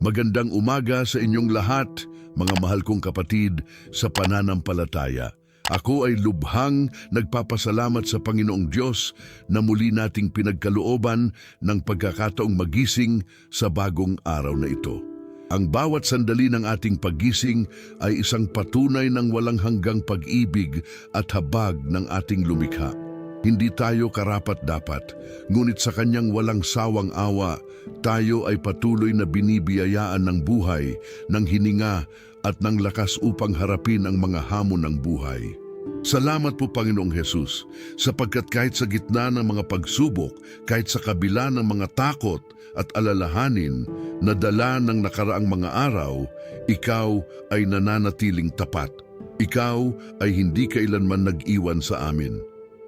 Magandang umaga sa inyong lahat, mga mahal kong kapatid sa pananampalataya. Ako ay lubhang nagpapasalamat sa Panginoong Diyos na muli nating pinagkalooban ng pagkakataong magising sa bagong araw na ito. Ang bawat sandali ng ating paggising ay isang patunay ng walang hanggang pag-ibig at habag ng ating lumikha. Hindi tayo karapat-dapat, ngunit sa kanyang walang sawang awa, tayo ay patuloy na binibiyayaan ng buhay, ng hininga at ng lakas upang harapin ang mga hamon ng buhay. Salamat po Panginoong Hesus, sapagkat kahit sa gitna ng mga pagsubok, kahit sa kabila ng mga takot at alalahanin na dala ng nakaraang mga araw, ikaw ay nananatiling tapat. Ikaw ay hindi kailanman nag-iwan sa amin.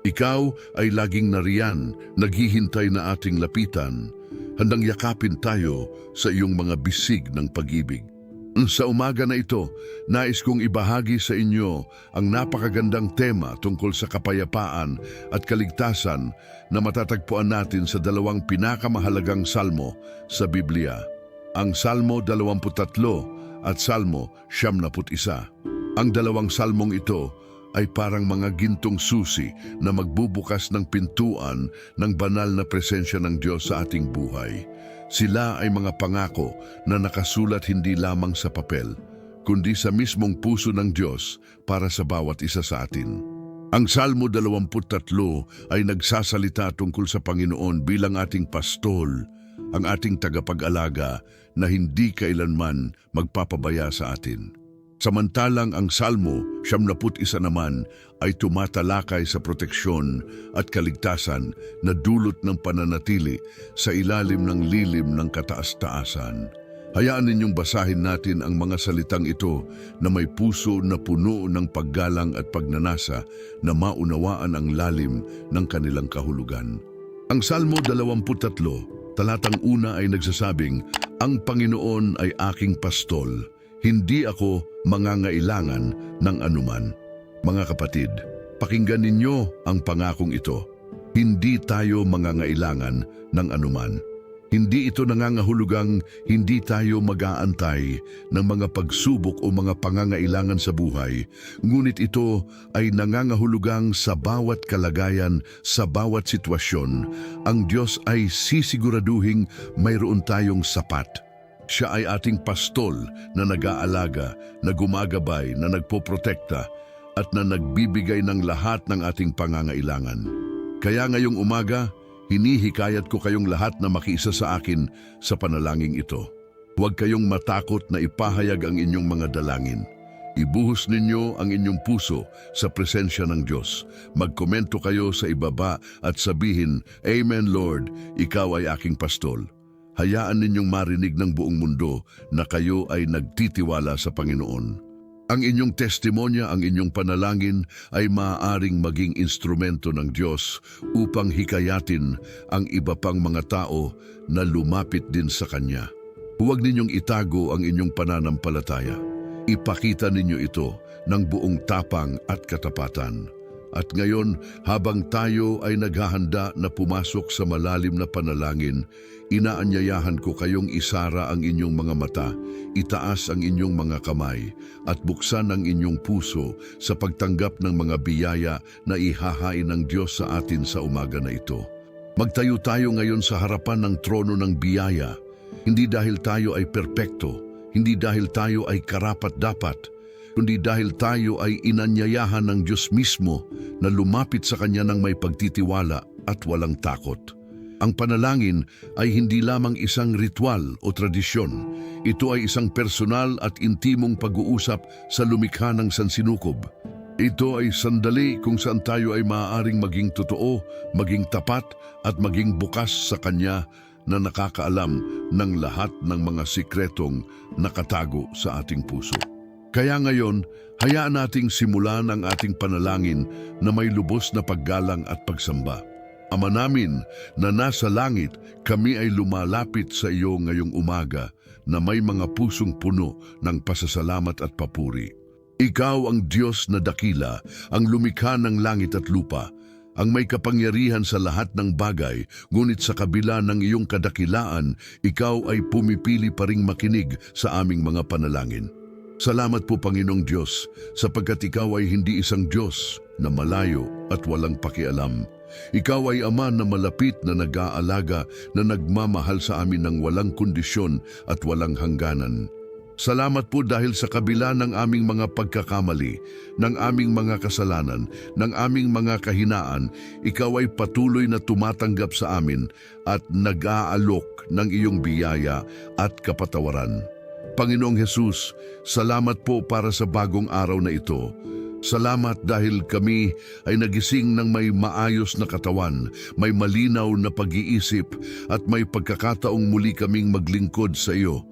Ikaw ay laging nariyan, naghihintay na ating lapitan, handang yakapin tayo sa iyong mga bisig ng pag-ibig. Sa umaga na ito, nais kong ibahagi sa inyo ang napakagandang tema tungkol sa kapayapaan at kaligtasan na matatagpuan natin sa dalawang pinakamahalagang salmo sa Biblia, ang Salmo 23 at Salmo 91. Ang dalawang salmong ito ay parang mga gintong susi na magbubukas ng pintuan ng banal na presensya ng Diyos sa ating buhay. Sila ay mga pangako na nakasulat hindi lamang sa papel, kundi sa mismong puso ng Diyos para sa bawat isa sa atin. Ang Salmo 23 ay nagsasalita tungkol sa Panginoon bilang ating pastol, ang ating tagapag-alaga na hindi kailanman magpapabaya sa atin. Samantalang ang Salmo 91 naman ay tumatalakay sa proteksyon at kaligtasan na dulot ng pananatili sa ilalim ng lilim ng kataas-taasan. Hayaan ninyong basahin natin ang mga salitang ito na may puso na puno ng paggalang at pagnanasa na maunawaan ang lalim ng kanilang kahulugan. Ang Salmo 23, talatang 1 ay nagsasabing, "Ang Panginoon ay aking pastol, hindi ako mangangailangan ng anuman." Mga kapatid, pakinggan ninyo ang pangakong ito. Hindi tayo mangangailangan ng anuman. Hindi ito nangangahulugang hindi tayo mag-aantay ng mga pagsubok o mga pangangailangan sa buhay. Ngunit ito ay nangangahulugang sa bawat kalagayan, sa bawat sitwasyon, ang Diyos ay sisiguraduhing mayroon tayong sapat. Siya ay ating pastol na nag-aalaga, na gumagabay, na nagpoprotekta, at na nagbibigay ng lahat ng ating pangangailangan. Kaya ngayong umaga, hinihikayat ko kayong lahat na makiisa sa akin sa panalangin ito. Huwag kayong matakot na ipahayag ang inyong mga dalangin. Ibuhos ninyo ang inyong puso sa presensya ng Diyos. Magkomento kayo sa ibaba at sabihin, "Amen Lord, ikaw ay aking pastol." Hayaan ninyong marinig ng buong mundo na kayo ay nagtitiwala sa Panginoon. Ang inyong testimonya, ang inyong panalangin ay maaaring maging instrumento ng Diyos upang hikayatin ang iba pang mga tao na lumapit din sa Kanya. Huwag ninyong itago ang inyong pananampalataya. Ipakita ninyo ito ng buong tapang at katapatan. At ngayon, habang tayo ay naghahanda na pumasok sa malalim na panalangin, inaanyayahan ko kayong isara ang inyong mga mata, itaas ang inyong mga kamay, at buksan ang inyong puso sa pagtanggap ng mga biyaya na ihahain ng Diyos sa atin sa umaga na ito. Magtayo tayo ngayon sa harapan ng trono ng biyaya, hindi dahil tayo ay perpekto, hindi dahil tayo ay karapat-dapat, kundi dahil tayo ay inanyayahan ng Diyos mismo na lumapit sa Kanya ng may pagtitiwala at walang takot. Ang panalangin ay hindi lamang isang ritual o tradisyon. Ito ay isang personal at intimong pag-uusap sa lumikha ng sansinukob. Ito ay sandali kung saan tayo ay maaaring maging totoo, maging tapat at maging bukas sa Kanya na nakakaalam ng lahat ng mga sikretong nakatago sa ating puso. Kaya ngayon, hayaan nating simulan ang ating panalangin na may lubos na paggalang at pagsamba. Ama namin na nasa langit, kami ay lumalapit sa iyo ngayong umaga na may mga pusong puno ng pasasalamat at papuri. Ikaw ang Diyos na dakila, ang lumikha ng langit at lupa, ang may kapangyarihan sa lahat ng bagay, ngunit sa kabila ng iyong kadakilaan, ikaw ay pumipili pa ring makinig sa aming mga panalangin. Salamat po Panginoong Diyos, sapagkat ikaw ay hindi isang Diyos na malayo at walang pakialam. Ikaw ay Ama na malapit na nag-aalaga, na nagmamahal sa amin ng walang kondisyon at walang hangganan. Salamat po dahil sa kabila ng aming mga pagkakamali, ng aming mga kasalanan, ng aming mga kahinaan, ikaw ay patuloy na tumatanggap sa amin at nag-aalok ng iyong biyaya at kapatawaran. Panginoong Jesus, salamat po para sa bagong araw na ito. Salamat dahil kami ay nagising ng may maayos na katawan, may malinaw na pag-iisip at may pagkakataong muli kaming maglingkod sa iyo.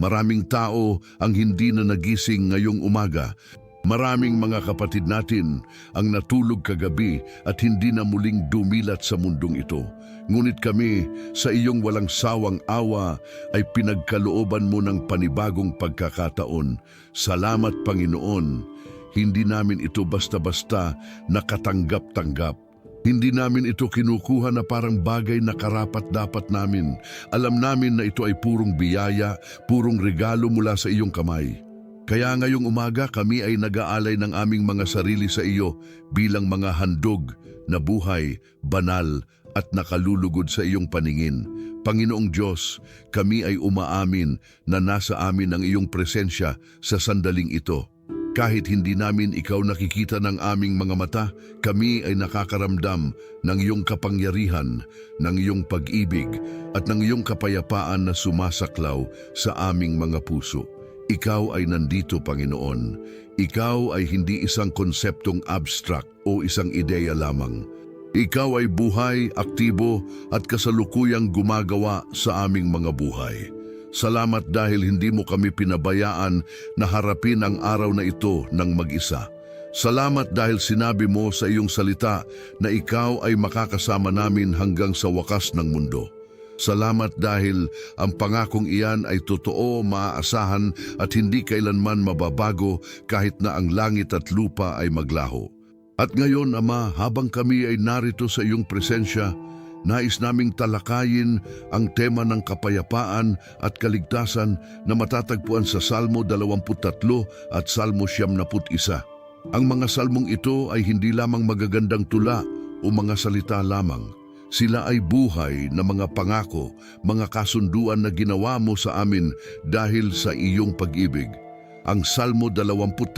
Maraming tao ang hindi na nagising ngayong umaga. Maraming mga kapatid natin ang natulog kagabi at hindi na muling dumilat sa mundong ito. Ngunit kami, sa iyong walang sawang awa, ay pinagkalooban mo ng panibagong pagkakataon. Salamat, Panginoon. Hindi namin ito basta-basta nakatanggap-tanggap. Hindi namin ito kinukuha na parang bagay na karapat-dapat namin. Alam namin na ito ay purong biyaya, purong regalo mula sa iyong kamay. Kaya ngayong umaga kami ay nag-aalay ng aming mga sarili sa iyo bilang mga handog na buhay, banal at nakalulugod sa iyong paningin. Panginoong Diyos, kami ay umaamin na nasa amin ang iyong presensya sa sandaling ito. Kahit hindi namin ikaw nakikita ng aming mga mata, kami ay nakakaramdam ng iyong kapangyarihan, ng iyong pag-ibig at ng iyong kapayapaan na sumasaklaw sa aming mga puso. Ikaw ay nandito, Panginoon. Ikaw ay hindi isang konseptong abstract o isang ideya lamang. Ikaw ay buhay, aktibo at kasalukuyang gumagawa sa aming mga buhay. Salamat dahil hindi mo kami pinabayaan na harapin ang araw na ito ng mag-isa. Salamat dahil sinabi mo sa iyong salita na ikaw ay makakasama namin hanggang sa wakas ng mundo. Salamat dahil ang pangakong iyan ay totoo, maaasahan at hindi kailanman mababago kahit na ang langit at lupa ay maglaho. At ngayon, Ama, habang kami ay narito sa iyong presensya, nais naming talakayin ang tema ng kapayapaan at kaligtasan na matatagpuan sa Salmo 23 at Salmo 91. Ang mga salmong ito ay hindi lamang magagandang tula o mga salita lamang. Sila ay buhay na mga pangako, mga kasunduan na ginawa mo sa amin dahil sa iyong pag-ibig. Ang Salmo 23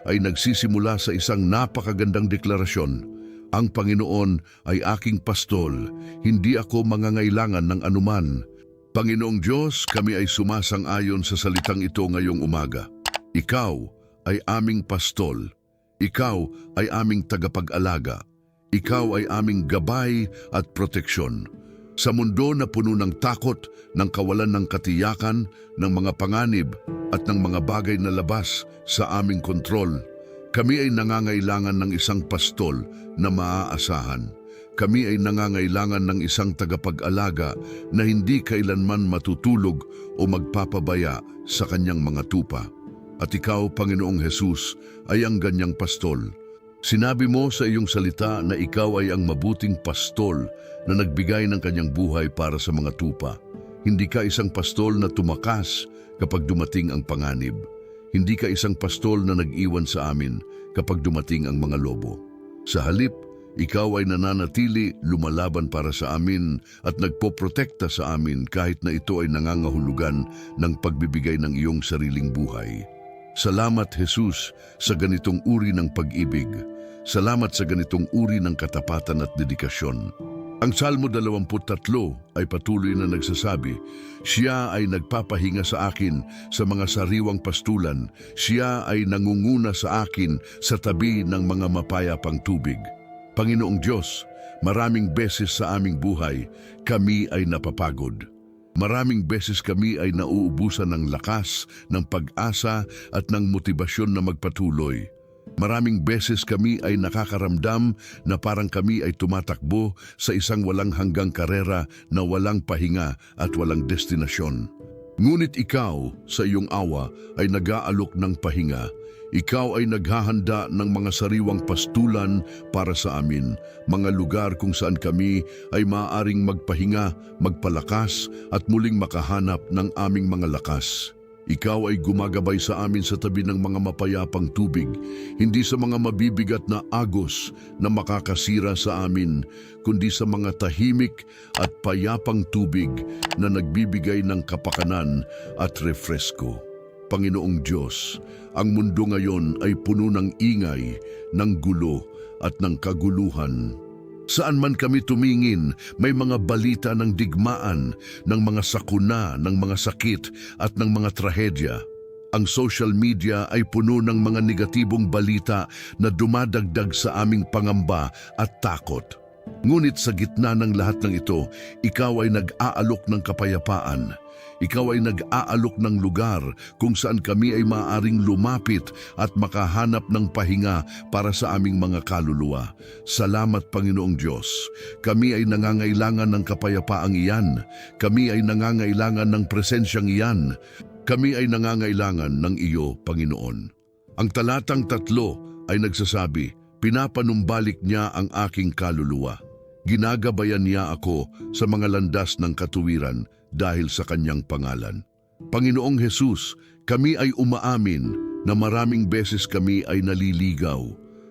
ay nagsisimula sa isang napakagandang deklarasyon. Ang Panginoon ay aking pastol, hindi ako mangangailangan ng anuman. Panginoong Diyos, kami ay sumasang-ayon sa salitang ito ngayong umaga. Ikaw ay aming pastol. Ikaw ay aming tagapag-alaga. Ikaw ay aming gabay at proteksyon. Sa mundo na puno ng takot, ng kawalan ng katiyakan, ng mga panganib at ng mga bagay na labas sa aming kontrol, kami ay nangangailangan ng isang pastol na maaasahan. Kami ay nangangailangan ng isang tagapag-alaga na hindi kailanman matutulog o magpapabaya sa kanyang mga tupa. At ikaw, Panginoong Jesus, ay ang ganyang pastol. Sinabi mo sa iyong salita na ikaw ay ang mabuting pastol na nagbigay ng kanyang buhay para sa mga tupa. Hindi ka isang pastol na tumakas kapag dumating ang panganib. Hindi ka isang pastol na nag-iwan sa amin kapag dumating ang mga lobo. Sa halip, ikaw ay nananatili, lumalaban para sa amin at nagpoprotekta sa amin kahit na ito ay nangangahulugan ng pagbibigay ng iyong sariling buhay. Salamat, Jesus, sa ganitong uri ng pag-ibig. Salamat sa ganitong uri ng katapatan at dedikasyon. Ang Salmo 23 ay patuloy na nagsasabi, siya ay nagpapahinga sa akin sa mga sariwang pastulan. Siya ay nangunguna sa akin sa tabi ng mga mapayapang tubig. Panginoong Diyos, maraming beses sa aming buhay, kami ay napapagod. Maraming beses kami ay nauubusan ng lakas, ng pag-asa at ng motibasyon na magpatuloy. Maraming beses kami ay nakakaramdam na parang kami ay tumatakbo sa isang walang hanggang karera na walang pahinga at walang destinasyon. Ngunit ikaw, sa iyong awa, ay nag-aalok ng pahinga. Ikaw ay naghahanda ng mga sariwang pastulan para sa amin, mga lugar kung saan kami ay maaaring magpahinga, magpalakas at muling makahanap ng aming mga lakas. Ikaw ay gumagabay sa amin sa tabi ng mga mapayapang tubig, hindi sa mga mabibigat na agos na makakasira sa amin, kundi sa mga tahimik at payapang tubig na nagbibigay ng kapakanan at refresko. Panginoong Diyos, ang mundo ngayon ay puno ng ingay, ng gulo at ng kaguluhan. Saan man kami tumingin, may mga balita ng digmaan, ng mga sakuna, ng mga sakit at ng mga trahedya. Ang social media ay puno ng mga negatibong balita na dumadagdag sa aming pangamba at takot. Ngunit sa gitna ng lahat ng ito, ikaw ay nag-aalok ng kapayapaan. Ikaw ay nag-aalok ng lugar kung saan kami ay maaaring lumapit at makahanap ng pahinga para sa aming mga kaluluwa. Salamat, Panginoong Diyos. Kami ay nangangailangan ng kapayapaang iyan. Kami ay nangangailangan ng presensyang iyan. Kami ay nangangailangan ng iyo, Panginoon. Ang talatang 3 ay nagsasabi, pinapanumbalik niya ang aking kaluluwa. Ginagabayan niya ako sa mga landas ng katuwiran dahil sa kanyang pangalan. Panginoong Hesus, kami ay umaamin na maraming beses kami ay naliligaw.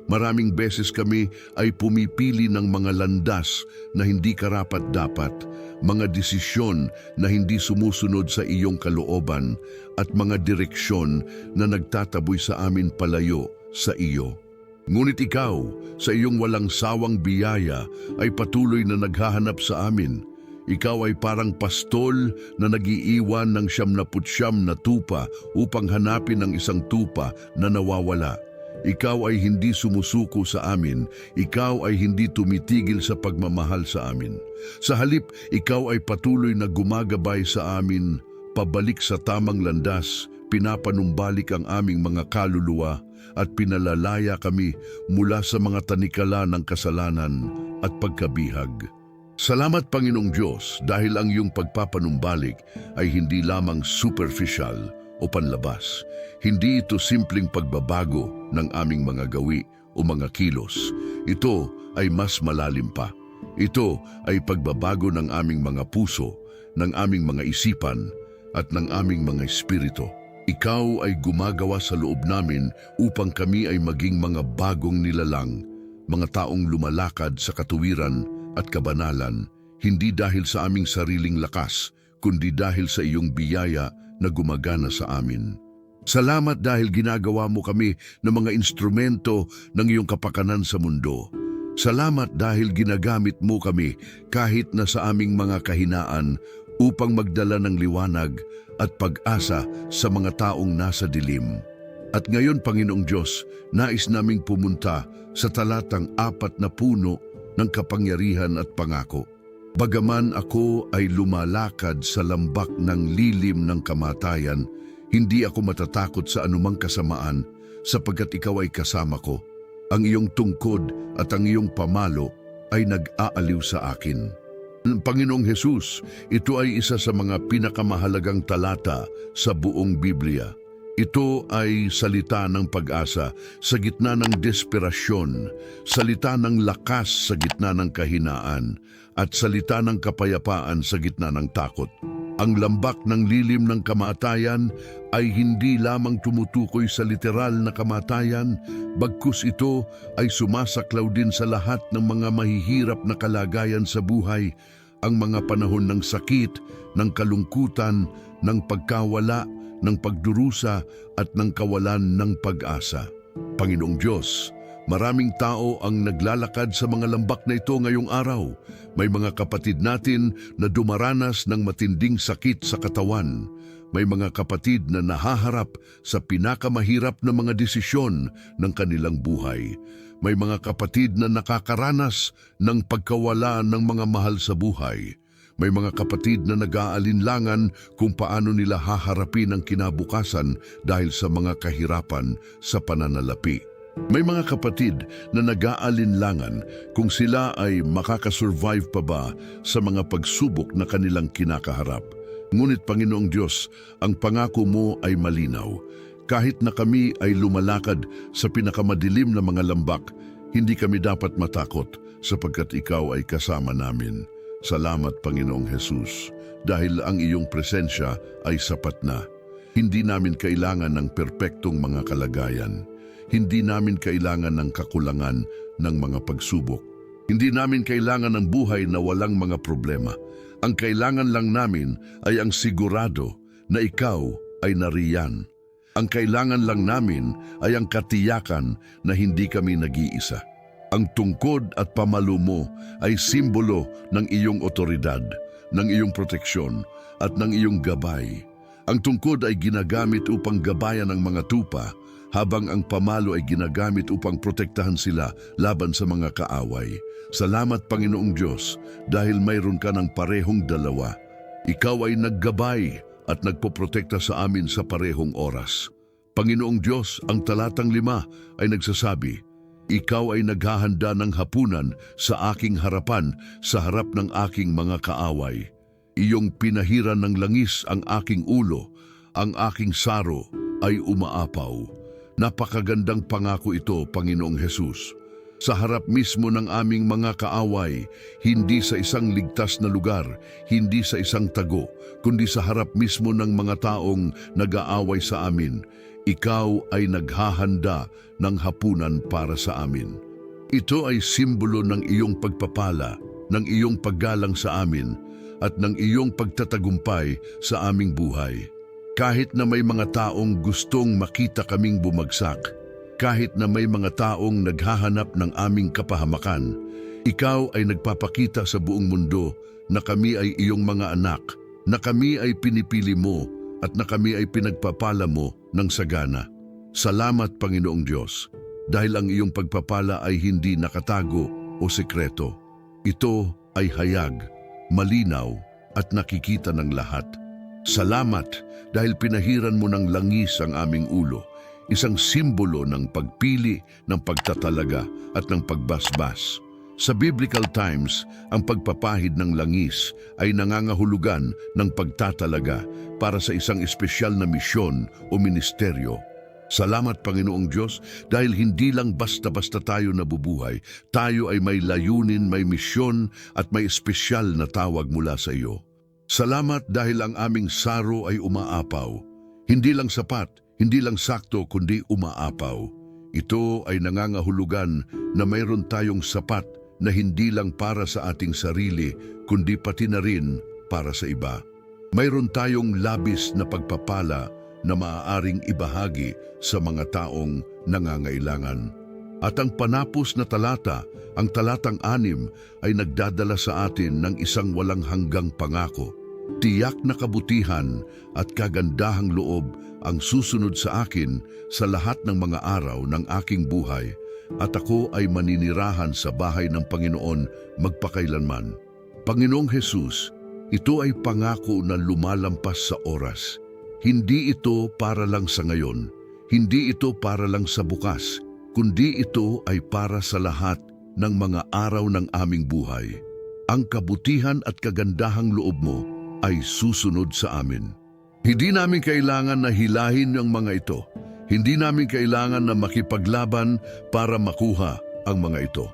Maraming beses kami ay pumipili ng mga landas na hindi karapat-dapat, mga desisyon na hindi sumusunod sa iyong kalooban, at mga direksyon na nagtataboy sa amin palayo sa iyo. Ngunit ikaw, sa iyong walang sawang biyaya, ay patuloy na naghahanap sa amin. Ikaw ay parang pastol na nag-iiwan ng 99 na tupa upang hanapin ang isang tupa na nawawala. Ikaw ay hindi sumusuko sa amin. Ikaw ay hindi tumitigil sa pagmamahal sa amin. Sa halip, ikaw ay patuloy na gumagabay sa amin, pabalik sa tamang landas, pinapanumbalik ang aming mga kaluluwa at pinalalaya kami mula sa mga tanikala ng kasalanan at pagkabihag. Salamat, Panginoong Diyos, dahil ang iyong pagpapanumbalik ay hindi lamang superficial o panlabas. Hindi ito simpleng pagbabago ng aming mga gawi o mga kilos. Ito ay mas malalim pa. Ito ay pagbabago ng aming mga puso, ng aming mga isipan at ng aming mga espiritu. Ikaw ay gumagawa sa loob namin upang kami ay maging mga bagong nilalang, mga taong lumalakad sa katuwiran at kabanalan, hindi dahil sa aming sariling lakas, kundi dahil sa iyong biyaya na gumagana sa amin. Salamat dahil ginagawa mo kami ng mga instrumento ng iyong kapakanan sa mundo. Salamat dahil ginagamit mo kami kahit na sa aming mga kahinaan upang magdala ng liwanag at pag-asa sa mga taong nasa dilim. At ngayon, Panginoong Diyos, nais naming pumunta sa talatang 4 na puno ng kapangyarihan at pangako. Bagaman ako ay lumalakad sa lambak ng lilim ng kamatayan, hindi ako matatakot sa anumang kasamaan sapagkat ikaw ay kasama ko. Ang iyong tungkod at ang iyong pamalo ay nag-aaliw sa akin. Panginoong Hesus, ito ay isa sa mga pinakamahalagang talata sa buong Biblia. Ito ay salita ng pag-asa sa gitna ng desperasyon, salita ng lakas sa gitna ng kahinaan, at salita ng kapayapaan sa gitna ng takot. Ang lambak ng lilim ng kamatayan ay hindi lamang tumutukoy sa literal na kamatayan, bagkus ito ay sumasaklaw din sa lahat ng mga mahihirap na kalagayan sa buhay, ang mga panahon ng sakit, ng kalungkutan, ng pagkawala, ng pagdurusa at ng kawalan ng pag-asa. Panginoong Diyos, maraming tao ang naglalakad sa mga lambak na ito ngayong araw. May mga kapatid natin na dumaranas ng matinding sakit sa katawan. May mga kapatid na nahaharap sa pinakamahirap na mga desisyon ng kanilang buhay. May mga kapatid na nakakaranas ng pagkawala ng mga mahal sa buhay. May mga kapatid na nag-aalinlangan kung paano nila haharapin ang kinabukasan dahil sa mga kahirapan sa pananalapi. May mga kapatid na nag-aalinlangan kung sila ay makakasurvive pa ba sa mga pagsubok na kanilang kinakaharap. Ngunit Panginoong Diyos, ang pangako mo ay malinaw. Kahit na kami ay lumalakad sa pinakamadilim na mga lambak, hindi kami dapat matakot sapagkat ikaw ay kasama namin. Salamat Panginoong Jesus, dahil ang iyong presensya ay sapat na. Hindi namin kailangan ng perpektong mga kalagayan. Hindi namin kailangan ng kakulangan ng mga pagsubok. Hindi namin kailangan ng buhay na walang mga problema. Ang kailangan lang namin ay ang sigurado na ikaw ay nariyan. Ang kailangan lang namin ay ang katiyakan na hindi kami nag-iisa. Ang tungkod at pamalo mo ay simbolo ng iyong otoridad, ng iyong proteksyon at ng iyong gabay. Ang tungkod ay ginagamit upang gabayan ang mga tupa, habang ang pamalo ay ginagamit upang protektahan sila laban sa mga kaaway. Salamat Panginoong Diyos dahil mayroon ka ng parehong dalawa. Ikaw ay naggabay at nagpoprotekta sa amin sa parehong oras. Panginoong Diyos, ang talatang 5 ay nagsasabi, ikaw ay naghahanda ng hapunan sa aking harapan sa harap ng aking mga kaaway. Iyong pinahiran ng langis ang aking ulo, ang aking saro ay umaapaw. Napakagandang pangako ito, Panginoong Jesus. Sa harap mismo ng aming mga kaaway, hindi sa isang ligtas na lugar, hindi sa isang tago, kundi sa harap mismo ng mga taong nag-aaway sa amin, ikaw ay naghahanda ng hapunan para sa amin. Ito ay simbolo ng iyong pagpapala, ng iyong paggalang sa amin, at ng iyong pagtatagumpay sa aming buhay. Kahit na may mga taong gustong makita kaming bumagsak, kahit na may mga taong naghahanap ng aming kapahamakan, ikaw ay nagpapakita sa buong mundo na kami ay iyong mga anak, na kami ay pinipili mo at na kami ay pinagpapala mo ng sagana. Salamat Panginoong Diyos, dahil ang iyong pagpapala ay hindi nakatago o sekreto. Ito ay hayag, malinaw at nakikita ng lahat. Salamat dahil pinahiran mo ng langis ang aming ulo, isang simbolo ng pagpili, ng pagtatalaga at ng pagbasbas. Sa biblical times, ang pagpapahid ng langis ay nangangahulugan ng pagtatalaga para sa isang espesyal na misyon o ministeryo. Salamat Panginoong Diyos dahil hindi lang basta-basta tayo nabubuhay, tayo ay may layunin, may misyon at may espesyal na tawag mula sa iyo. Salamat dahil ang aming saro ay umaapaw. Hindi lang sapat, hindi lang sakto kundi umaapaw. Ito ay nangangahulugan na mayroon tayong sapat na hindi lang para sa ating sarili kundi pati na rin para sa iba. Mayroon tayong labis na pagpapala na maaaring ibahagi sa mga taong nangangailangan. At ang panapos na talata, ang talatang 6, ay nagdadala sa atin ng isang walang hanggang pangako. Tiyak na kabutihan at kagandahang loob ang susunod sa akin sa lahat ng mga araw ng aking buhay, at ako ay maninirahan sa bahay ng Panginoon magpakailanman. Panginoong Jesus, ito ay pangako na lumalampas sa oras. Hindi ito para lang sa ngayon, hindi ito para lang sa bukas, kundi ito ay para sa lahat ng mga araw ng aming buhay. Ang kabutihan at kagandahang loob mo ay susunod sa amin. Hindi namin kailangan na hilahin ang mga ito. Hindi namin kailangan na makipaglaban para makuha ang mga ito.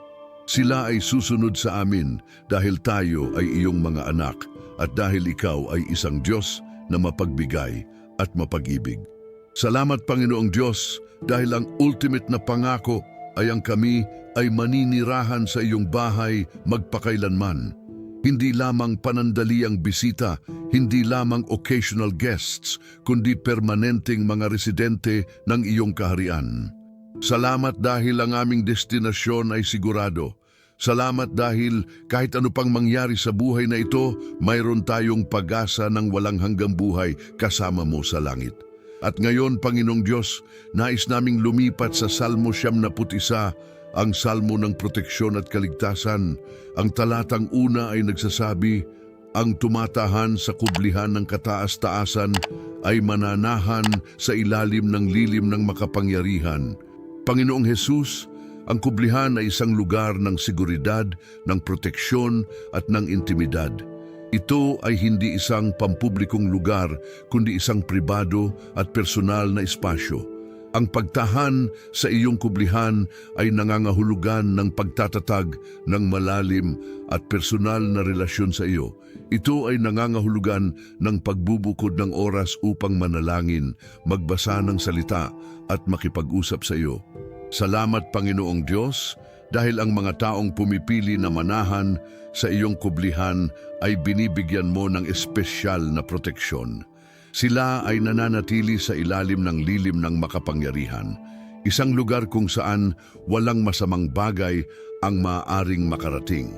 Sila ay susunod sa amin dahil tayo ay iyong mga anak at dahil ikaw ay isang Diyos na mapagbigay at mapag-ibig. Salamat Panginoong Diyos dahil ang ultimate na pangako ay ang kami ay maninirahan sa iyong bahay magpakailanman. Hindi lamang panandaliang bisita, hindi lamang occasional guests, kundi permanenteng mga residente ng iyong kaharian. Salamat dahil ang aming destinasyon ay sigurado. Salamat dahil kahit ano pang mangyari sa buhay na ito, mayroon tayong pag-asa ng walang hanggang buhay kasama mo sa langit. At ngayon, Panginoong Diyos, nais naming lumipat sa Salmo 91, ang salmo ng proteksyon at kaligtasan. Ang talatang 1 ay nagsasabi, ang tumatahan sa kublihan ng kataas-taasan ay mananahan sa ilalim ng lilim ng makapangyarihan. Panginoong Jesus, ang kublihan ay isang lugar ng seguridad, ng proteksyon at ng intimidad. Ito ay hindi isang pampublikong lugar, kundi isang pribado at personal na espasyo. Ang pagtahan sa iyong kublihan ay nangangahulugan ng pagtatatag ng malalim at personal na relasyon sa iyo. Ito ay nangangahulugan ng pagbubukod ng oras upang manalangin, magbasa ng salita at makipag-usap sa iyo. Salamat Panginoong Diyos, dahil ang mga taong pumipili na manahan sa iyong kublihan ay binibigyan mo ng espesyal na proteksyon. Sila ay nananatili sa ilalim ng lilim ng makapangyarihan, isang lugar kung saan walang masamang bagay ang maaaring makarating.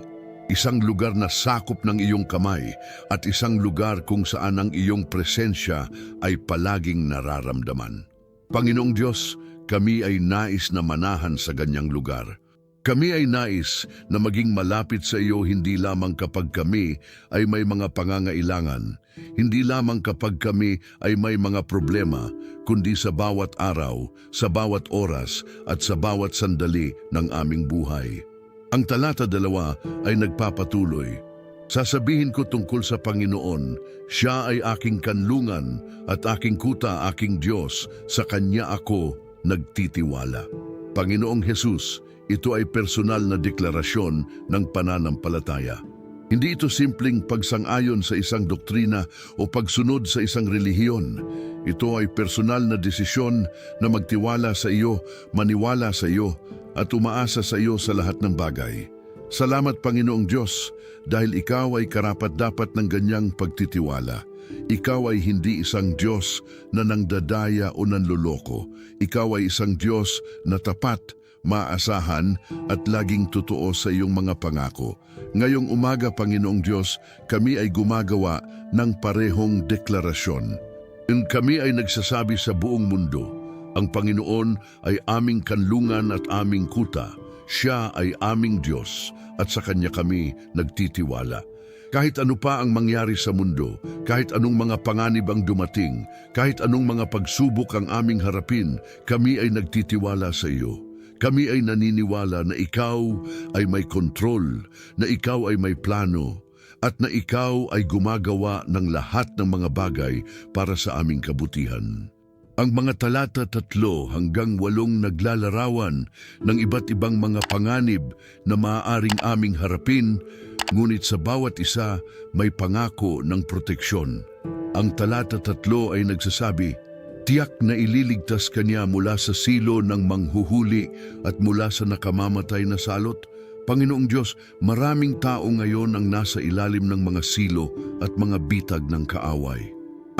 Isang lugar na sakop ng iyong kamay at isang lugar kung saan ang iyong presensya ay palaging nararamdaman. Panginoong Diyos, kami ay nais na manahan sa ganyang lugar. Kami ay nais na maging malapit sa iyo hindi lamang kapag kami ay may mga pangangailangan, hindi lamang kapag kami ay may mga problema, kundi sa bawat araw, sa bawat oras at sa bawat sandali ng aming buhay. Ang talata 2 ay nagpapatuloy. Sasabihin ko tungkol sa Panginoon, siya ay aking kanlungan at aking kuta, aking Diyos, sa Kanya ako nagtitiwala. Panginoong Jesus, ito ay personal na deklarasyon ng pananampalataya. Hindi ito simpleng pagsang-ayon sa isang doktrina o pagsunod sa isang relihiyon. Ito ay personal na desisyon na magtiwala sa iyo, maniwala sa iyo, at umaasa sa iyo sa lahat ng bagay. Salamat Panginoong Diyos, dahil ikaw ay karapat-dapat ng ganyang pagtitiwala. Ikaw ay hindi isang Diyos na nangdadaya o nanloloko. Ikaw ay isang Diyos na tapat, maasahan at laging totoo sa iyong mga pangako. Ngayong umaga, Panginoong Diyos, kami ay gumagawa ng parehong deklarasyon. Kami ay nagsasabi sa buong mundo, ang Panginoon ay aming kanlungan at aming kuta. Siya ay aming Diyos at sa Kanya kami nagtitiwala. Kahit ano pa ang mangyari sa mundo, kahit anong mga panganib ang dumating, kahit anong mga pagsubok ang aming harapin, kami ay nagtitiwala sa iyo. Kami ay naniniwala na ikaw ay may kontrol, na ikaw ay may plano, at na ikaw ay gumagawa ng lahat ng mga bagay para sa aming kabutihan. Ang mga talata 3 hanggang 8 naglalarawan ng iba't ibang mga panganib na maaaring aming harapin, ngunit sa bawat isa may pangako ng proteksyon. Ang talata 3 ay nagsasabi, tiyak na ililigtas kanya mula sa silo ng manghuhuli at mula sa nakamamatay na salot. Panginoong Diyos, maraming tao ngayon ang nasa ilalim ng mga silo at mga bitag ng kaaway.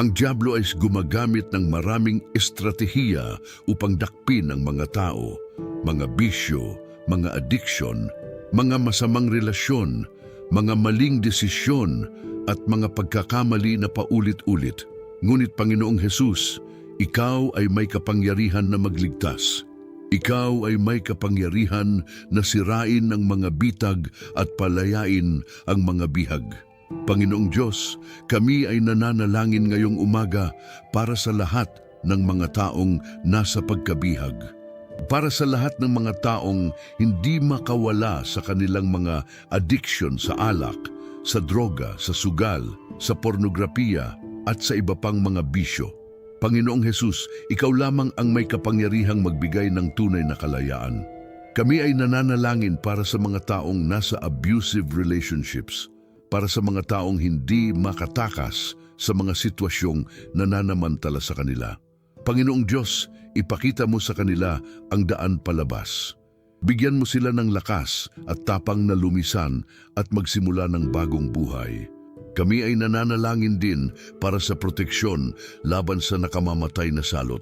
Ang dyablo ay gumagamit ng maraming estratehiya upang dakpin ang mga tao, mga bisyo, mga addiction, mga masamang relasyon, mga maling desisyon at mga pagkakamali na paulit-ulit. Ngunit Panginoong Jesus, ikaw ay may kapangyarihan na magligtas. Ikaw ay may kapangyarihan na sirain ang mga bitag at palayain ang mga bihag. Panginoong Diyos, kami ay nananalangin ngayong umaga para sa lahat ng mga taong nasa pagkabihag. Para sa lahat ng mga taong hindi makawala sa kanilang mga addiction sa alak, sa droga, sa sugal, sa pornografiya at sa iba pang mga bisyo. Panginoong Jesus, ikaw lamang ang may kapangyarihang magbigay ng tunay na kalayaan. Kami ay nananalangin para sa mga taong nasa abusive relationships, para sa mga taong hindi makatakas sa mga sitwasyong nananamantala sa kanila. Panginoong Diyos, ipakita mo sa kanila ang daan palabas. Bigyan mo sila ng lakas at tapang na lumisan at magsimula ng bagong buhay. Kami ay nananalangin din para sa proteksyon laban sa nakamamatay na salot.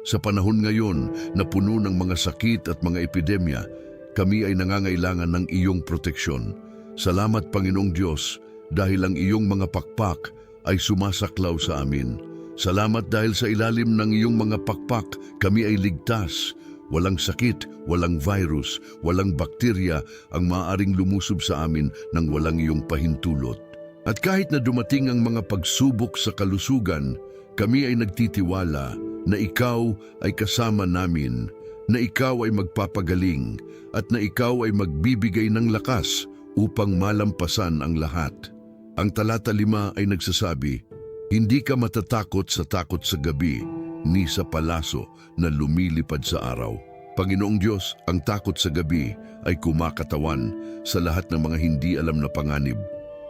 Sa panahon ngayon na puno ng mga sakit at mga epidemya, kami ay nangangailangan ng iyong proteksyon. Salamat Panginoong Diyos dahil ang iyong mga pakpak ay sumasaklaw sa amin. Salamat dahil sa ilalim ng iyong mga pakpak kami ay ligtas. Walang sakit, walang virus, walang bakterya ang maaaring lumusob sa amin nang walang iyong pahintulot. At kahit na dumating ang mga pagsubok sa kalusugan, kami ay nagtitiwala na ikaw ay kasama namin, na ikaw ay magpapagaling, at na ikaw ay magbibigay ng lakas upang malampasan ang lahat. Ang talata 5 ay nagsasabi, "Hindi ka matatakot sa takot sa gabi, ni sa palaso na lumilipad sa araw." Panginoong Diyos, ang takot sa gabi ay kumakatawan sa lahat ng mga hindi alam na panganib,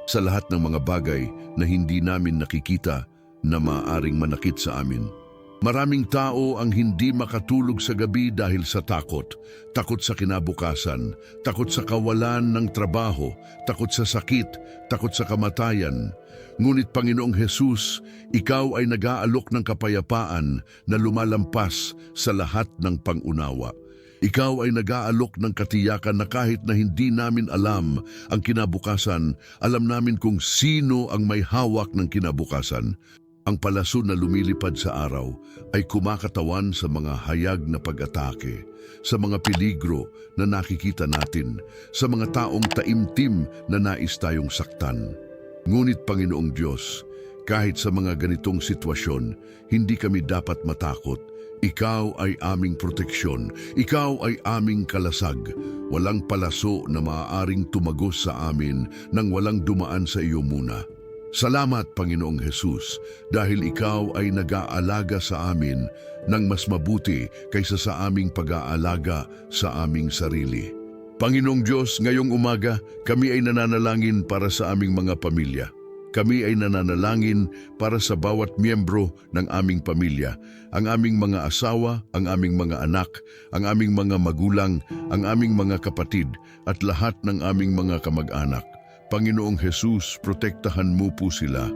sa lahat ng mga bagay na hindi namin nakikita na maaaring manakit sa amin. Maraming tao ang hindi makatulog sa gabi dahil sa takot. Takot sa kinabukasan, takot sa kawalan ng trabaho, takot sa sakit, takot sa kamatayan. Ngunit Panginoong Hesus, Ikaw ay nag-aalok ng kapayapaan na lumalampas sa lahat ng pangunawa. Ikaw ay nag-aalok ng katiyakan na kahit na hindi namin alam ang kinabukasan, alam namin kung sino ang may hawak ng kinabukasan. Ang palaso na lumilipad sa araw ay kumakatawan sa mga hayag na pag-atake, sa mga peligro na nakikita natin, sa mga taong taimtim na nais tayong saktan. Ngunit Panginoong Diyos, kahit sa mga ganitong sitwasyon, hindi kami dapat matakot. Ikaw ay aming proteksyon, Ikaw ay aming kalasag. Walang palaso na maaaring tumagos sa amin nang walang dumaan sa iyo muna. Salamat, Panginoong Hesus, dahil Ikaw ay nag-aalaga sa amin ng mas mabuti kaysa sa aming pag-aalaga sa aming sarili. Panginoong Diyos, ngayong umaga, kami ay nananalangin para sa aming mga pamilya. Kami ay nananalangin para sa bawat miyembro ng aming pamilya, ang aming mga asawa, ang aming mga anak, ang aming mga magulang, ang aming mga kapatid, at lahat ng aming mga kamag-anak. Panginoong Hesus, protektahan mo po sila.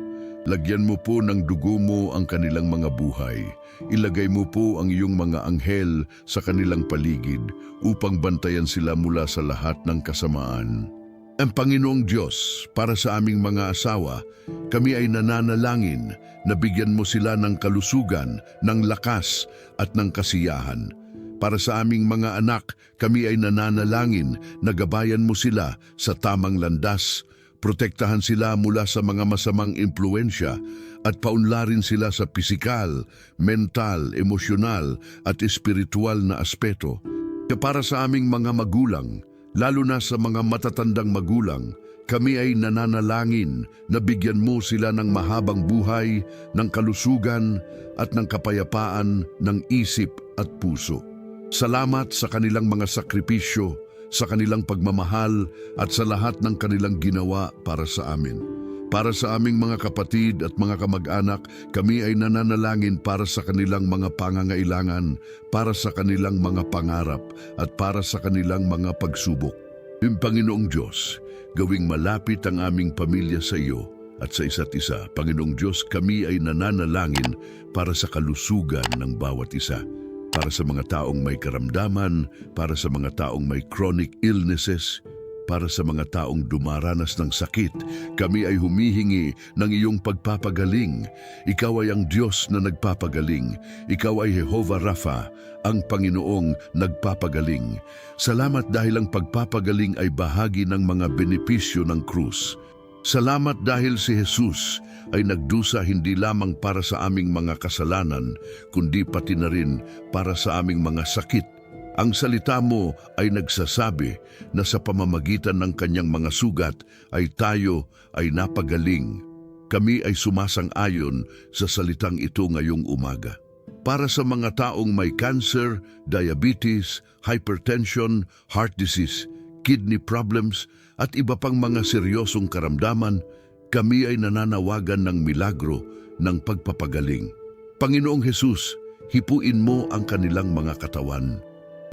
Lagyan mo po ng dugo mo ang kanilang mga buhay. Ilagay mo po ang iyong mga anghel sa kanilang paligid upang bantayan sila mula sa lahat ng kasamaan. Ang Panginoong Diyos, para sa aming mga asawa, kami ay nananalangin na bigyan mo sila ng kalusugan, ng lakas at ng kasiyahan. Para sa aming mga anak, kami ay nananalangin na gabayan mo sila sa tamang landas, protektahan sila mula sa mga masamang impluensya at paunlarin sila sa pisikal, mental, emosyonal at espiritual na aspeto. Para sa aming mga magulang, lalo na sa mga matatandang magulang, kami ay nananalangin na bigyan mo sila ng mahabang buhay, ng kalusugan at ng kapayapaan ng isip at puso. Salamat sa kanilang mga sakripisyo, sa kanilang pagmamahal at sa lahat ng kanilang ginawa para sa amin. Para sa aming mga kapatid at mga kamag-anak, kami ay nananalangin para sa kanilang mga pangangailangan, para sa kanilang mga pangarap at para sa kanilang mga pagsubok. Panginoong Diyos, gawing malapit ang aming pamilya sa iyo at sa isa't isa. Panginoong Diyos, kami ay nananalangin para sa kalusugan ng bawat isa. Para sa mga taong may karamdaman, para sa mga taong may chronic illnesses, para sa mga taong dumaranas ng sakit, kami ay humihingi ng iyong pagpapagaling. Ikaw ay ang Diyos na nagpapagaling. Ikaw ay Jehovah Rapha, ang Panginoong nagpapagaling. Salamat dahil ang pagpapagaling ay bahagi ng mga benepisyo ng krus. Salamat dahil si Jesus ay nagdusa hindi lamang para sa aming mga kasalanan, kundi pati na rin para sa aming mga sakit. Ang salita mo ay nagsasabi na sa pamamagitan ng kanyang mga sugat ay tayo ay napagaling. Kami ay sumasang-ayon sa salitang ito ngayong umaga. Para sa mga taong may cancer, diabetes, hypertension, heart disease, kidney problems, at iba pang mga seryosong karamdaman, kami ay nananawagan ng milagro ng pagpapagaling. Panginoong Hesus, hipuin mo ang kanilang mga katawan.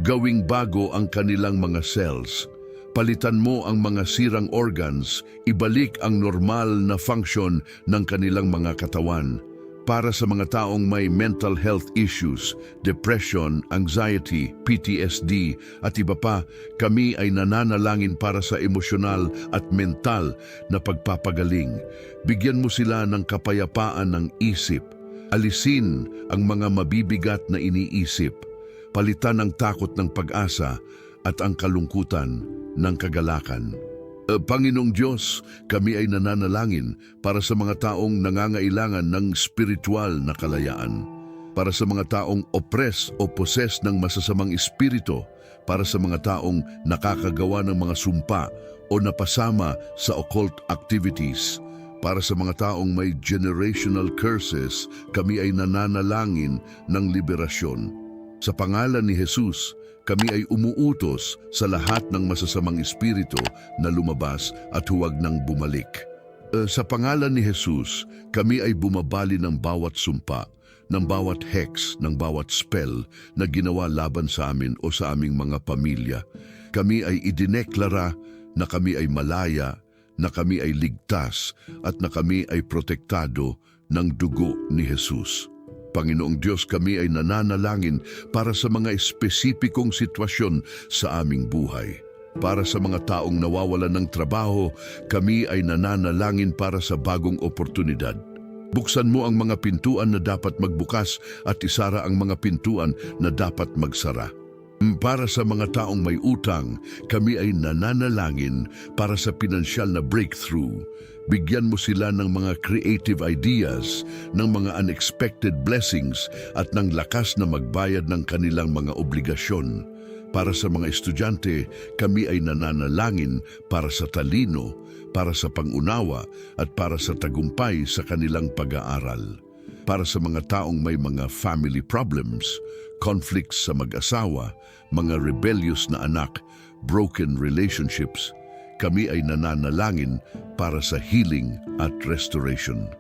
Gawing bago ang kanilang mga cells. Palitan mo ang mga sirang organs, ibalik ang normal na function ng kanilang mga katawan. Para sa mga taong may mental health issues, depression, anxiety, PTSD at iba pa, kami ay nananalangin para sa emosyonal at mental na pagpapagaling. Bigyan mo sila ng kapayapaan ng isip. Alisin ang mga mabibigat na iniisip. Palitan ang takot ng pag-asa at ang kalungkutan ng kagalakan. Panginoong Diyos, kami ay nananalangin para sa mga taong nangangailangan ng spiritual na kalayaan, para sa mga taong oppressed o possessed ng masasamang espiritu, para sa mga taong nakakagawa ng mga sumpa o napasama sa occult activities, Para sa mga taong may generational curses, kami ay nananalangin ng liberasyon. Sa pangalan ni Jesus, kami ay umuutos sa lahat ng masasamang espiritu na lumabas at huwag nang bumalik. Sa pangalan ni Jesus, kami ay bumabali ng bawat sumpa, ng bawat hex, ng bawat spell na ginawa laban sa amin o sa aming mga pamilya. Kami ay idineklara na kami ay malaya, na kami ay ligtas at na kami ay protektado ng dugo ni Jesus. Panginoong Diyos, kami ay nananalangin para sa mga espesipikong sitwasyon sa aming buhay. Para sa mga taong nawawalan ng trabaho, kami ay nananalangin para sa bagong oportunidad. Buksan mo ang mga pintuan na dapat magbukas at isara ang mga pintuan na dapat magsara. Para sa mga taong may utang, kami ay nananalangin para sa pinansyal na breakthrough. Bigyan mo sila ng mga creative ideas, ng mga unexpected blessings at ng lakas na magbayad ng kanilang mga obligasyon. Para sa mga estudyante, kami ay nananalangin para sa talino, para sa pangunawa at para sa tagumpay sa kanilang pag-aaral. Para sa mga taong may mga family problems, conflicts sa mag-asawa, mga rebellious na anak, broken relationships, kami ay nananalangin para sa healing at restoration.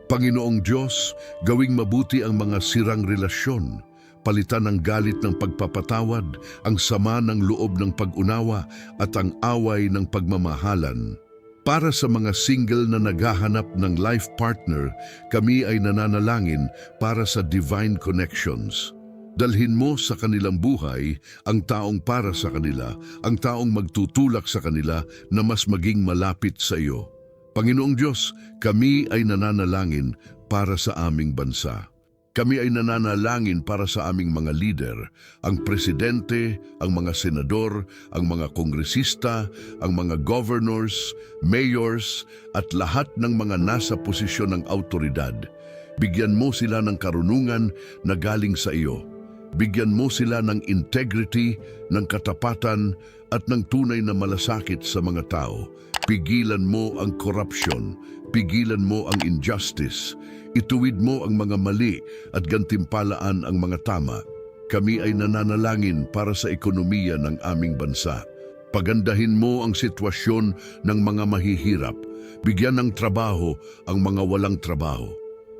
Panginoong Diyos, gawing mabuti ang mga sirang relasyon, palitan ang galit ng pagpapatawad, ang sama ng loob ng pag-unawa at ang away ng pagmamahalan. Para sa mga single na naghahanap ng life partner, kami ay nananalangin para sa divine connections. Dalhin mo sa kanilang buhay ang taong para sa kanila, ang taong magtutulak sa kanila na mas maging malapit sa iyo. Panginoong Diyos, kami ay nananalangin para sa aming bansa. Kami ay nananalangin para sa aming mga leader, ang presidente, ang mga senador, ang mga kongresista, ang mga governors, mayors, at lahat ng mga nasa posisyon ng autoridad. Bigyan mo sila ng karunungan na galing sa iyo. Bigyan mo sila ng integrity, ng katapatan, at ng tunay na malasakit sa mga tao. Pigilan mo ang korupsyon, pigilan mo ang injustice, ituwid mo ang mga mali at gantimpalaan ang mga tama. Kami ay nananalangin para sa ekonomiya ng aming bansa. Pagandahin mo ang sitwasyon ng mga mahihirap. Bigyan ng trabaho ang mga walang trabaho.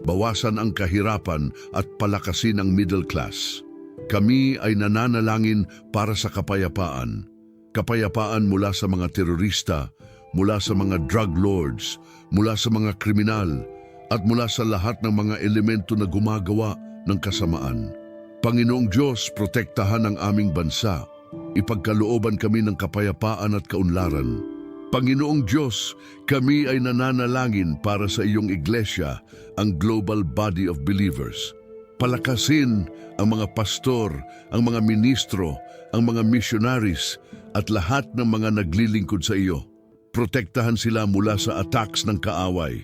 Bawasan ang kahirapan at palakasin ang middle class. Kami ay nananalangin para sa kapayapaan. Kapayapaan mula sa mga terorista, mula sa mga drug lords, mula sa mga kriminal, at mula sa lahat ng mga elemento na gumagawa ng kasamaan. Panginoong Diyos, protektahan ang aming bansa. Ipagkalooban kami ng kapayapaan at kaunlaran. Panginoong Diyos, kami ay nananalangin para sa iyong iglesia, ang Global Body of Believers. Palakasin ang mga pastor, ang mga ministro, ang mga missionaries, at lahat ng mga naglilingkod sa iyo. Protektahan sila mula sa attacks ng kaaway.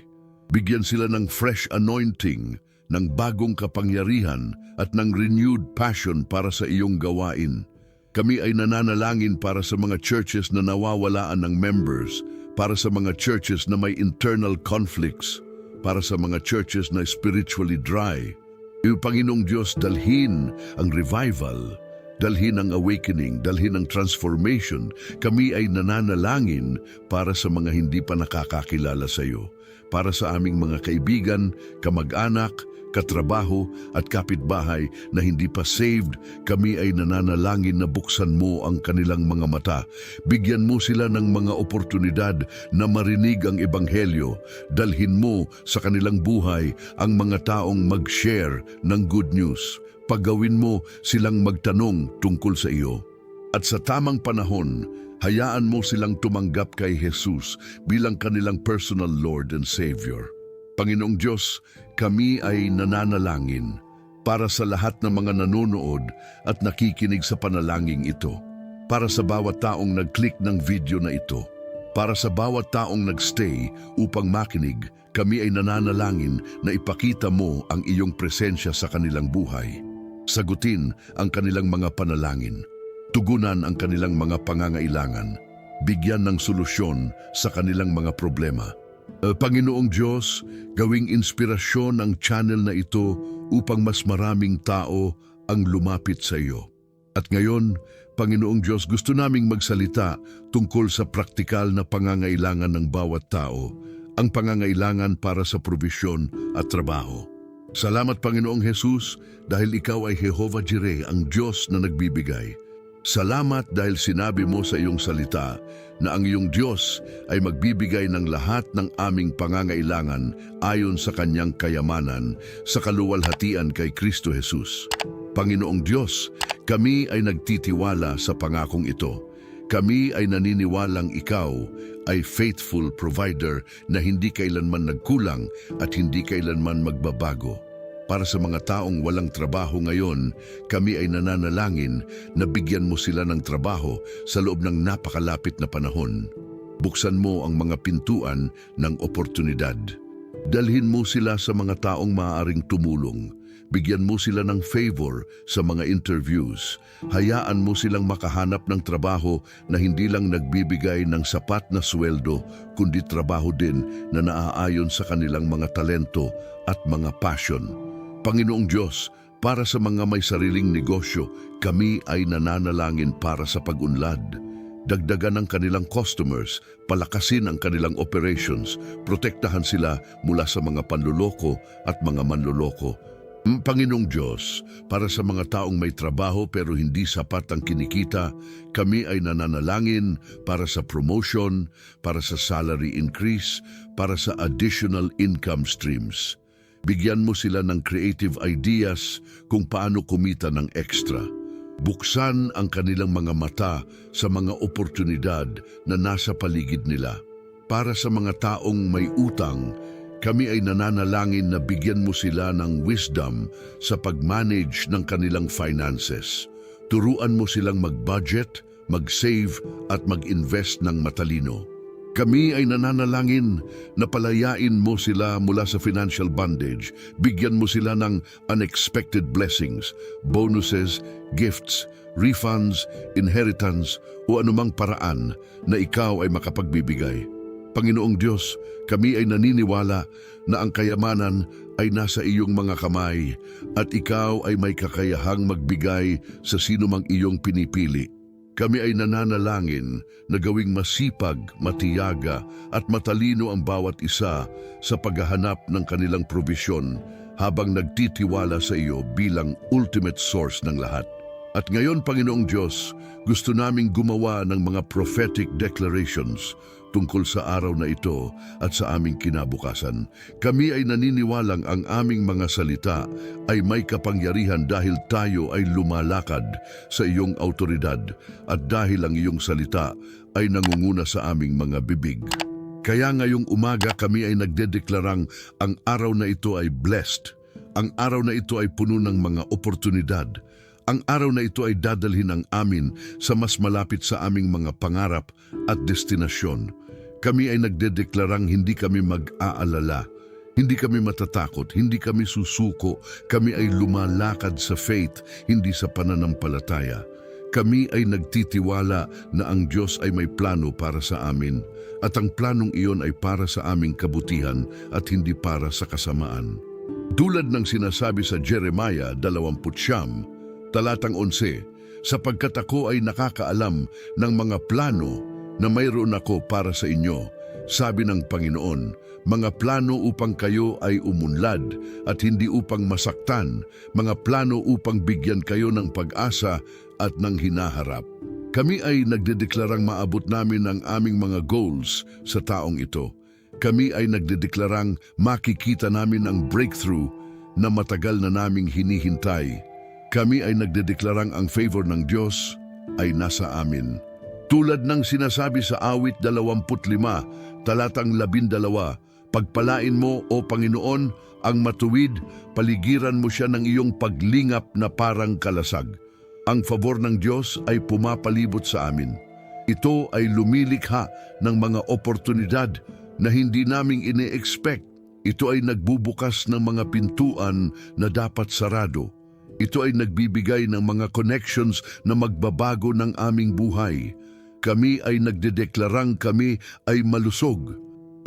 Bigyan sila ng fresh anointing, ng bagong kapangyarihan at ng renewed passion para sa iyong gawain. Kami ay nananalangin para sa mga churches na nawawalaan ng members, para sa mga churches na may internal conflicts, para sa mga churches na spiritually dry. Panginoong Diyos, dalhin ang revival, dalhin ang awakening, dalhin ang transformation. Kami ay nananalangin para sa mga hindi pa nakakakilala sa iyo, para sa aming mga kaibigan, kamag-anak, katrabaho at kapitbahay na hindi pa saved. Kami ay nananalangin na buksan mo ang kanilang mga mata. Bigyan mo sila ng mga oportunidad na marinig ang ebanghelyo. Dalhin mo sa kanilang buhay ang mga taong mag-share ng good news. Pagawin mo silang magtanong tungkol sa iyo. At sa tamang panahon, hayaan mo silang tumanggap kay Jesus bilang kanilang personal Lord and Savior. Panginoong Diyos, kami ay nananalangin para sa lahat ng mga nanonood at nakikinig sa panalangin ito, para sa bawat taong nag-click ng video na ito, para sa bawat taong nag-stay upang makinig. Kami ay nananalangin na ipakita mo ang iyong presensya sa kanilang buhay. Sagutin ang kanilang mga panalangin, tugunan ang kanilang mga pangangailangan, bigyan ng solusyon sa kanilang mga problema. Panginoong Diyos, gawing inspirasyon ang channel na ito upang mas maraming tao ang lumapit sa iyo. At ngayon, Panginoong Diyos, gusto naming magsalita tungkol sa praktikal na pangangailangan ng bawat tao, ang pangangailangan para sa probisyon at trabaho. Salamat Panginoong Jesus dahil ikaw ay Jehovah Jireh, ang Diyos na nagbibigay. Salamat dahil sinabi mo sa iyong salita na ang iyong Diyos ay magbibigay ng lahat ng aming pangangailangan ayon sa kanyang kayamanan sa kaluwalhatian kay Kristo Jesus. Panginoong Diyos, kami ay nagtitiwala sa pangakong ito. Kami ay naniniwalang ikaw ay faithful provider na hindi kailanman nagkulang at hindi kailanman magbabago. Para sa mga taong walang trabaho ngayon, kami ay nananalangin na bigyan mo sila ng trabaho sa loob ng napakalapit na panahon. Buksan mo ang mga pintuan ng oportunidad. Dalhin mo sila sa mga taong maaaring tumulong. Bigyan mo sila ng favor sa mga interviews. Hayaan mo silang makahanap ng trabaho na hindi lang nagbibigay ng sapat na sweldo, kundi trabaho din na naaayon sa kanilang mga talento at mga passion. Panginoong Diyos, para sa mga may sariling negosyo, kami ay nananalangin para sa pag-unlad. Dagdagan ang kanilang customers, palakasin ang kanilang operations, protektahan sila mula sa mga panluloko at mga manluloko. Panginoong Diyos, para sa mga taong may trabaho pero hindi sapat ang kinikita, kami ay nananalangin para sa promotion, para sa salary increase, para sa additional income streams. Bigyan mo sila ng creative ideas kung paano kumita ng extra. Buksan ang kanilang mga mata sa mga oportunidad na nasa paligid nila. Para sa mga taong may utang, kami ay nananalangin na bigyan mo sila ng wisdom sa pag-manage ng kanilang finances. Turuan mo silang mag-budget, mag-save at mag-invest ng matalino. Kami ay nananalangin na palayain mo sila mula sa financial bondage. Bigyan mo sila ng unexpected blessings, bonuses, gifts, refunds, inheritance o anumang paraan na ikaw ay makapagbibigay. Panginoong Diyos, kami ay naniniwala na ang kayamanan ay nasa iyong mga kamay at ikaw ay may kakayahang magbigay sa sinumang iyong pinipili. Kami ay nananalangin na gawing masipag, matiyaga at matalino ang bawat isa sa paghahanap ng kanilang probisyon habang nagtitiwala sa iyo bilang ultimate source ng lahat. At ngayon, Panginoong Diyos, gusto naming gumawa ng mga prophetic declarations tungkol sa araw na ito at sa aming kinabukasan. Kami ay naniniwalang ang aming mga salita ay may kapangyarihan dahil tayo ay lumalakad sa iyong autoridad at dahil ang iyong salita ay nangunguna sa aming mga bibig. Kaya ngayong umaga kami ay nagdedeklarang ang araw na ito ay blessed. Ang araw na ito ay puno ng mga oportunidad. Ang araw na ito ay dadalhin ang amin sa mas malapit sa aming mga pangarap at destinasyon. Kami ay nagdedeklarang hindi kami mag-aalala, hindi kami matatakot, hindi kami susuko, kami ay lumalakad sa faith, hindi sa pananampalataya. Kami ay nagtitiwala na ang Diyos ay may plano para sa amin at ang planong iyon ay para sa aming kabutihan at hindi para sa kasamaan. Tulad ng sinasabi sa Jeremiah 29, Talatang 11, sapagkat ako ay nakakaalam ng mga plano na mayroon ako para sa inyo, sabi ng Panginoon, mga plano upang kayo ay umunlad at hindi upang masaktan, mga plano upang bigyan kayo ng pag-asa at ng hinaharap. Kami ay nagdedeklarang maabot namin ang aming mga goals sa taong ito. Kami ay nagdedeklarang makikita namin ang breakthrough na matagal na naming hinihintay. Kami ay nagdedeklarang ang favor ng Diyos ay nasa amin. Tulad ng sinasabi sa awit 25, talatang 12, pagpalain mo, O Panginoon, ang matuwid, paligiran mo siya ng iyong paglingap na parang kalasag. Ang favor ng Diyos ay pumapalibot sa amin. Ito ay lumilikha ng mga oportunidad na hindi naming ine-expect. Ito ay nagbubukas ng mga pintuan na dapat sarado. Ito ay nagbibigay ng mga connections na magbabago ng aming buhay. Kami ay nagdedeklarang kami ay malusog.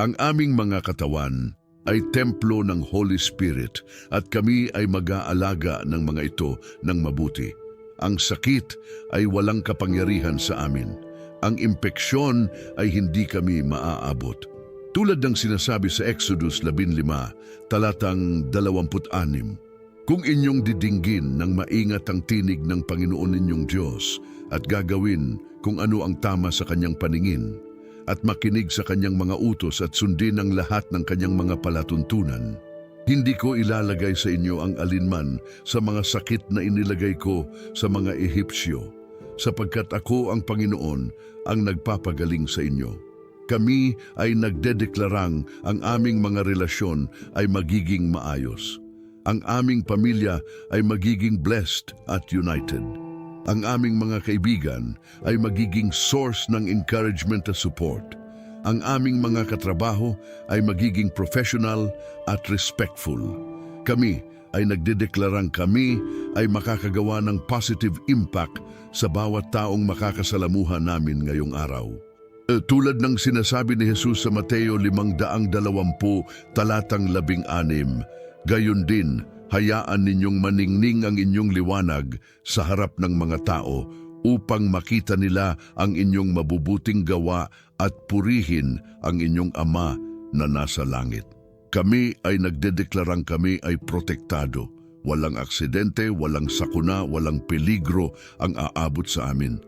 Ang aming mga katawan ay templo ng Holy Spirit at kami ay mag-aalaga ng mga ito ng mabuti. Ang sakit ay walang kapangyarihan sa amin. Ang impeksyon ay hindi kami maaabot. Tulad ng sinasabi sa Exodus 15, talatang 26, kung inyong didinggin ng maingat ang tinig ng Panginoon ninyong Diyos at gagawin kung ano ang tama sa kanyang paningin, at makinig sa kanyang mga utos at sundin ang lahat ng kanyang mga palatuntunan, hindi ko ilalagay sa inyo ang alinman sa mga sakit na inilagay ko sa mga Ehipsyo, sapagkat ako ang Panginoon ang nagpapagaling sa inyo. Kami ay nagdedeklarang ang aming mga relasyon ay magiging maayos. Ang aming pamilya ay magiging blessed at united. Ang aming mga kaibigan ay magiging source ng encouragement at support. Ang aming mga katrabaho ay magiging professional at respectful. Kami ay nagdedeklarang kami ay makakagawa ng positive impact sa bawat taong makakasalamuhan namin ngayong araw. Tulad ng sinasabi ni Jesus sa Mateo 5:20, talatang 16, gayon din, hayaan ninyong maningning ang inyong liwanag sa harap ng mga tao upang makita nila ang inyong mabubuting gawa at purihin ang inyong Ama na nasa langit. Kami ay nagdedeklarang kami ay protektado. Walang aksidente, walang sakuna, walang peligro ang aabot sa amin.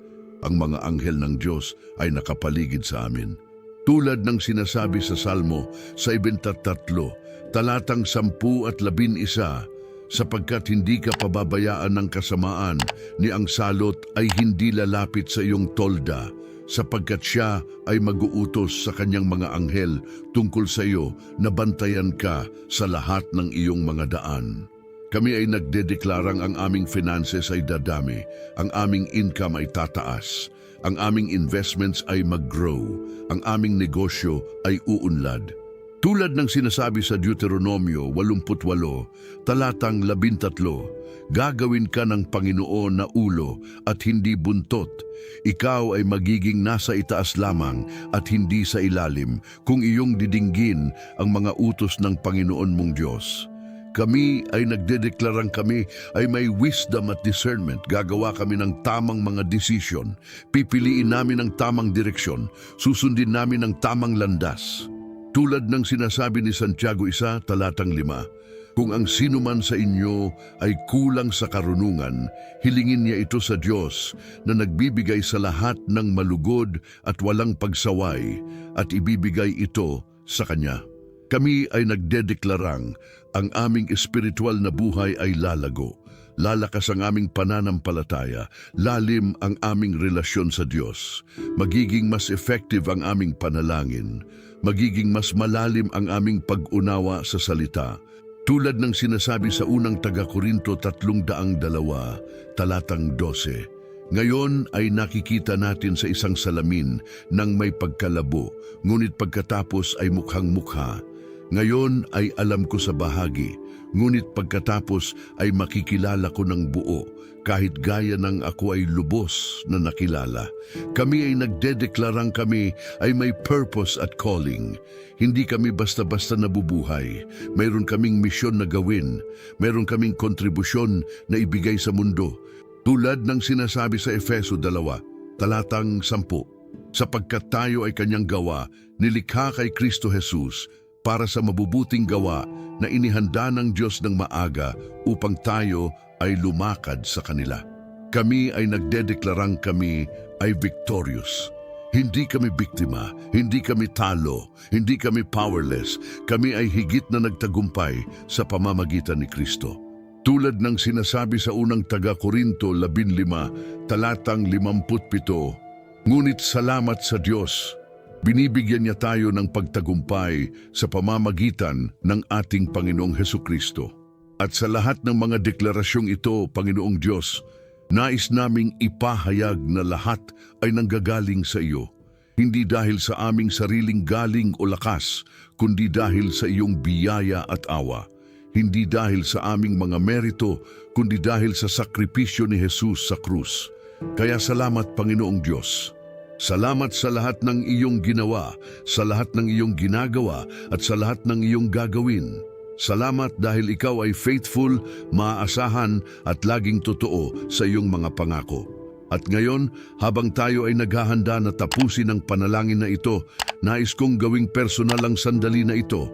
Ang mga anghel ng Diyos ay nakapaligid sa amin. Tulad ng sinasabi sa Salmo sa 23, talatang 10 at 11, sapagkat hindi ka pababayaan ng kasamaan, ni ang salot ay hindi lalapit sa iyong tolda, sapagkat siya ay mag-uutos sa kanyang mga anghel tungkol sa iyo na bantayan ka sa lahat ng iyong mga daan. Kami ay nagdedeklarang ang aming finances ay dadami, ang aming income ay tataas, ang aming investments ay mag-grow, ang aming negosyo ay uunlad. Tulad ng sinasabi sa Deuteronomio 88, talatang 13, gagawin ka ng Panginoon na ulo at hindi buntot. Ikaw ay magiging nasa itaas lamang at hindi sa ilalim kung iyong didinggin ang mga utos ng Panginoon mong Diyos. Kami ay nagdedeklarang kami ay may wisdom at discernment. Gagawa kami ng tamang mga desisyon. Pipiliin namin ang tamang direksyon. Susundin namin ang tamang landas. Tulad ng sinasabi ni Santiago 1, talatang 5, kung ang sino man sa inyo ay kulang sa karunungan, hilingin niya ito sa Diyos na nagbibigay sa lahat ng malugod at walang pagsaway at ibibigay ito sa Kanya. Kami ay nagdedeklarang ang aming espiritual na buhay ay lalago. Lalakas ang aming pananampalataya, lalim ang aming relasyon sa Diyos. Magiging mas effective ang aming panalangin. Magiging mas malalim ang aming pag-unawa sa salita. Tulad ng sinasabi sa unang taga-Korinto 3:2, talatang 12. Ngayon ay nakikita natin sa isang salamin ng may pagkalabo, ngunit pagkatapos ay mukhang-mukha. Ngayon ay alam ko sa bahagi, ngunit pagkatapos ay makikilala ko ng buo, kahit gaya ng ako ay lubos na nakilala. Kami ay nagdedeklarang kami ay may purpose at calling. Hindi kami basta-basta nabubuhay. Mayroon kaming misyon na gawin. Mayroon kaming kontribusyon na ibigay sa mundo. Tulad ng sinasabi sa Efeso 2, talatang 10, sapagkat tayo ay kanyang gawa, nilikha kay Kristo Jesus, para sa mabubuting gawa na inihanda ng Diyos ng maaga upang tayo ay lumakad sa kanila. Kami ay nagdedeklarang kami ay victorious. Hindi kami biktima, hindi kami talo, hindi kami powerless. Kami ay higit na nagtagumpay sa pamamagitan ni Kristo. Tulad ng sinasabi sa unang taga-Korinto 15, talatang 57, ngunit salamat sa Diyos, binibigyan niya tayo ng pagtagumpay sa pamamagitan ng ating Panginoong Hesukristo. At sa lahat ng mga deklarasyong ito, Panginoong Diyos, nais naming ipahayag na lahat ay nanggagaling sa iyo. Hindi dahil sa aming sariling galing o lakas, kundi dahil sa iyong biyaya at awa. Hindi dahil sa aming mga merito, kundi dahil sa sakripisyo ni Jesus sa krus. Kaya salamat, Panginoong Diyos. Salamat sa lahat ng iyong ginawa, sa lahat ng iyong ginagawa at sa lahat ng iyong gagawin. Salamat dahil ikaw ay faithful, maaasahan at laging totoo sa iyong mga pangako. At ngayon, habang tayo ay naghahanda na tapusin ang panalangin na ito, nais kong gawing personal ang sandali na ito.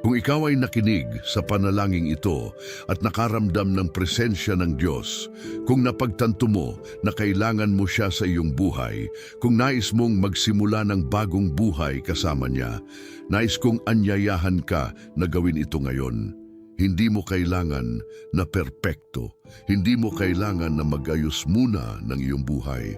Kung ikaw ay nakinig sa panalangin ito at nakaramdam ng presensya ng Diyos, kung napagtanto mo na kailangan mo siya sa iyong buhay, kung nais mong magsimula ng bagong buhay kasama niya, nais kong anyayahan ka na gawin ito ngayon. Hindi mo kailangan na perpekto, hindi mo kailangan na mag-ayos muna ng iyong buhay.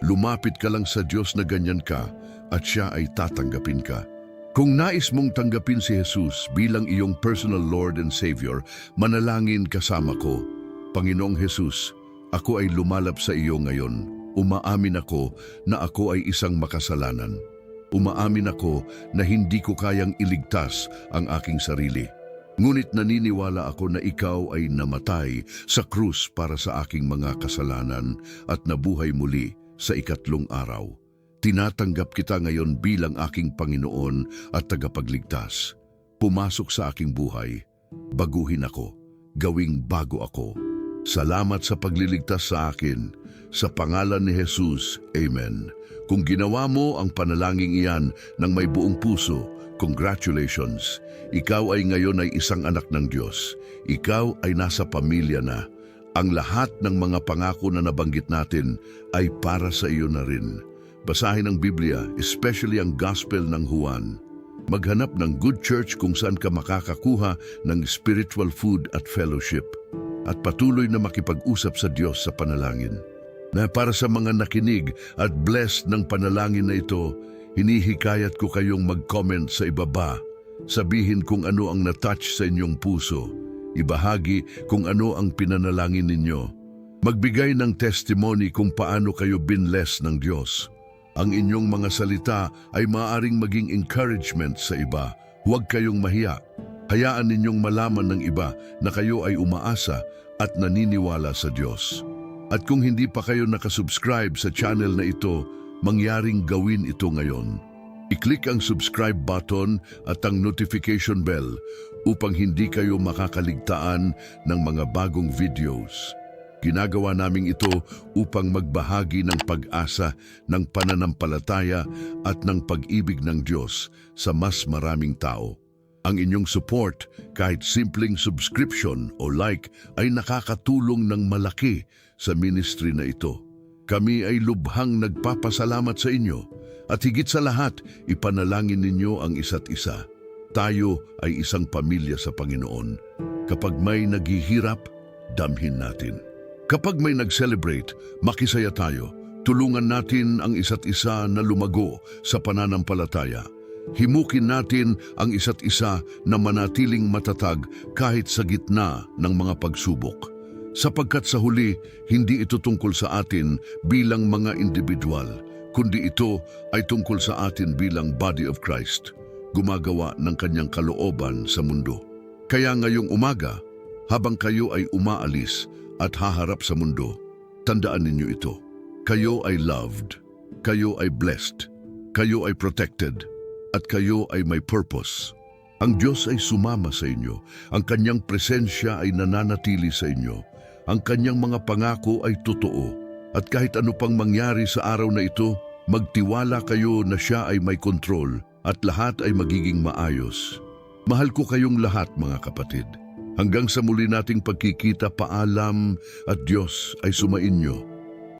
Lumapit ka lang sa Diyos na ganyan ka at siya ay tatanggapin ka. Kung nais mong tanggapin si Jesus bilang iyong personal Lord and Savior, manalangin kasama ko. Panginoong Jesus, ako ay lumalap sa iyo ngayon. Umaamin ako na ako ay isang makasalanan. Umaamin ako na hindi ko kayang iligtas ang aking sarili. Ngunit naniniwala ako na ikaw ay namatay sa krus para sa aking mga kasalanan at nabuhay muli sa ikatlong araw. Tinatanggap kita ngayon bilang aking Panginoon at tagapagligtas. Pumasok sa aking buhay. Baguhin ako. Gawing bago ako. Salamat sa pagliligtas sa akin. Sa pangalan ni Jesus, Amen. Kung ginawa mo ang panalangin iyan ng may buong puso, congratulations. Ikaw ay ngayon ay isang anak ng Diyos. Ikaw ay nasa pamilya na. Ang lahat ng mga pangako na nabanggit natin ay para sa iyo na rin. Basahin ang Biblia, especially ang Gospel ng Juan. Maghanap ng good church kung saan ka makakakuha ng spiritual food at fellowship. At patuloy na makipag-usap sa Diyos sa panalangin. Na para sa mga nakinig at blessed ng panalangin na ito, hinihikayat ko kayong mag-comment sa ibaba. Sabihin kung ano ang na-touch sa inyong puso. Ibahagi kung ano ang pinanalangin ninyo. Magbigay ng testimony kung paano kayo binless ng Diyos. Ang inyong mga salita ay maaaring maging encouragement sa iba. Huwag kayong mahiya. Hayaan ninyong malaman ng iba na kayo ay umaasa at naniniwala sa Diyos. At kung hindi pa kayo nakasubscribe sa channel na ito, mangyaring gawin ito ngayon. I-click ang subscribe button at ang notification bell upang hindi kayo makakaligtaan ng mga bagong videos. Ginagawa namin ito upang magbahagi ng pag-asa, ng pananampalataya at ng pag-ibig ng Diyos sa mas maraming tao. Ang inyong support, kahit simpleng subscription o like, ay nakakatulong ng malaki sa ministry na ito. Kami ay lubhang nagpapasalamat sa inyo at higit sa lahat, ipanalangin ninyo ang isa't isa. Tayo ay isang pamilya sa Panginoon. Kapag may naghihirap, damhin natin. Kapag may nag-celebrate, makisaya tayo. Tulungan natin ang isa't isa na lumago sa pananampalataya. Himukin natin ang isa't isa na manatiling matatag kahit sa gitna ng mga pagsubok. Sapagkat sa huli, hindi ito tungkol sa atin bilang mga individual, kundi ito ay tungkol sa atin bilang body of Christ, gumagawa ng kanyang kalooban sa mundo. Kaya ngayong umaga, habang kayo ay umaalis at haharap sa mundo, tandaan ninyo ito. Kayo ay loved, kayo ay blessed, kayo ay protected, at kayo ay may purpose. Ang Diyos ay sumama sa inyo, ang kanyang presensya ay nananatili sa inyo, ang kanyang mga pangako ay totoo, at kahit ano pang mangyari sa araw na ito, magtiwala kayo na siya ay may kontrol at lahat ay magiging maayos. Mahal ko kayong lahat mga kapatid. Hanggang sa muli nating pagkikita, paalam at Diyos ay sumainyo.